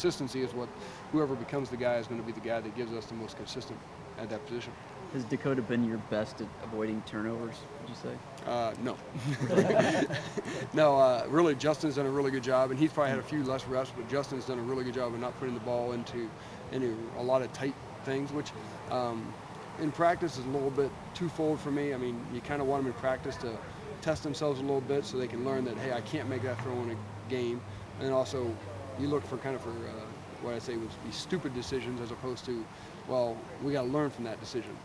consistency is what whoever becomes the guy is going to be the guy that gives us the most consistent at that position. Has Dakota been your best at avoiding turnovers, would you say? No. No, really, Justin's done a really good job, and he's probably had a few less reps, but Justin's done a really good job of not putting the ball into a lot of tight things, which in practice is a little bit twofold for me. I mean, you kind of want them in practice to test themselves a little bit so they can learn that, hey, I can't make that throw in a game. And also, you look for what I say would be stupid decisions as opposed to, well, we got to learn from that decision.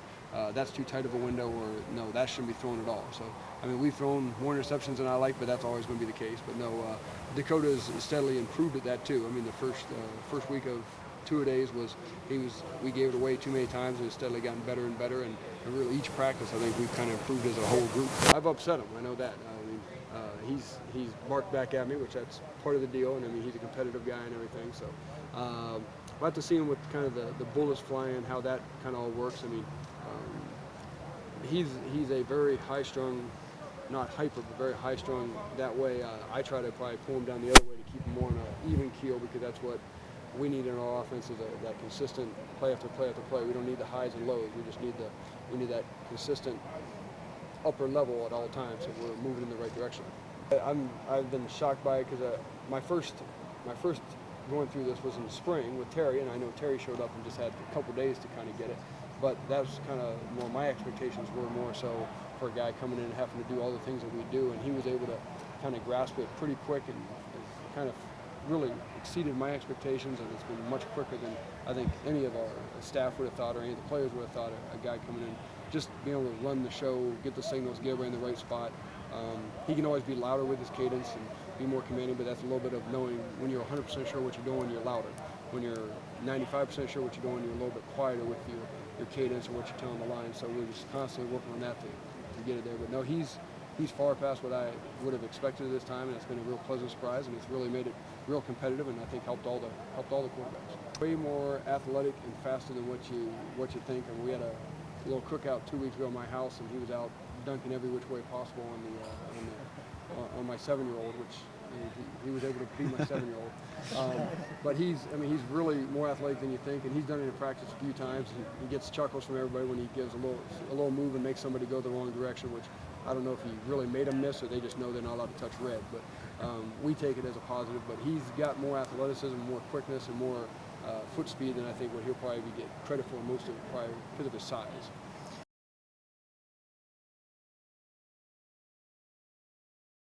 That's too tight of a window, or no, that shouldn't be thrown at all. So, I mean, we've thrown more interceptions than I like, but that's always going to be the case. But no, Dakota's steadily improved at that too. I mean, the first week of two-a-days we gave it away too many times, and it's steadily gotten better and better. And really, each practice, I think we've kind of improved as a whole group. I've upset him. I know that. I mean, he's barked back at me, which that's part of the deal. And I mean, he's a competitive guy and everything. So, we'll have to see him with kind of the bullets flying, how that kind of all works. I mean. He's a very high-strung, not hyper, but very high-strung that way. I try to probably pull him down the other way to keep him more on an even keel, because that's what we need in our offense, is that consistent play after play after play. We don't need the highs and lows. We just need that consistent upper level at all times, so we're moving in the right direction. I've been shocked by it because my first going through this was in the spring with Terry, and I know Terry showed up and just had a couple days to kind of get it. But that was kind of more my expectations were more so for a guy coming in and having to do all the things that we do, and he was able to kind of grasp it pretty quick, and it kind of really exceeded my expectations, and it's been much quicker than I think any of our staff would have thought, or any of the players would have thought. A guy coming in, just being able to run the show, get the signals, get everybody in the right spot. He can always be louder with his cadence and be more commanding, but that's a little bit of knowing when you're 100% sure what you're doing, you're louder. When you're 95% sure what you're doing, you're a little bit quieter with your cadence and what you're telling the line. So we're just constantly working on that to get it there. But no, he's far past what I would have expected at this time, and it's been a real pleasant surprise, and it's really made it real competitive, and I think helped all the quarterbacks. Way more athletic and faster than what you think. And we had a little cookout 2 weeks ago at my house, and he was out dunking every which way possible on my 7-year-old, which he was able to beat my 7-year-old. But he's really more athletic than you think, and he's done it in practice a few times. And he gets chuckles from everybody when he gives a little move and makes somebody go the wrong direction, which I don't know if he really made them miss or they just know they're not allowed to touch red. But we take it as a positive. But he's got more athleticism, more quickness, and more foot speed than I think what he'll probably get credit for most of it, probably because of his size.